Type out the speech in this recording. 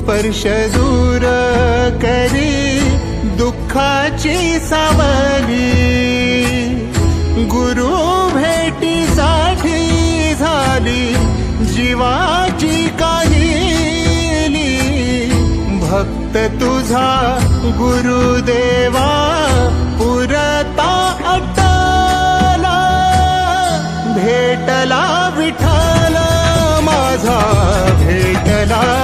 स्पर्श दूर करी दुःखाची सावली। गुरु भेटीसाठी झाली जीवाची काहिली। भक्त तुझा गुरुदेवा पुरता अटला। भेटला विठ्ठल माझा भेटला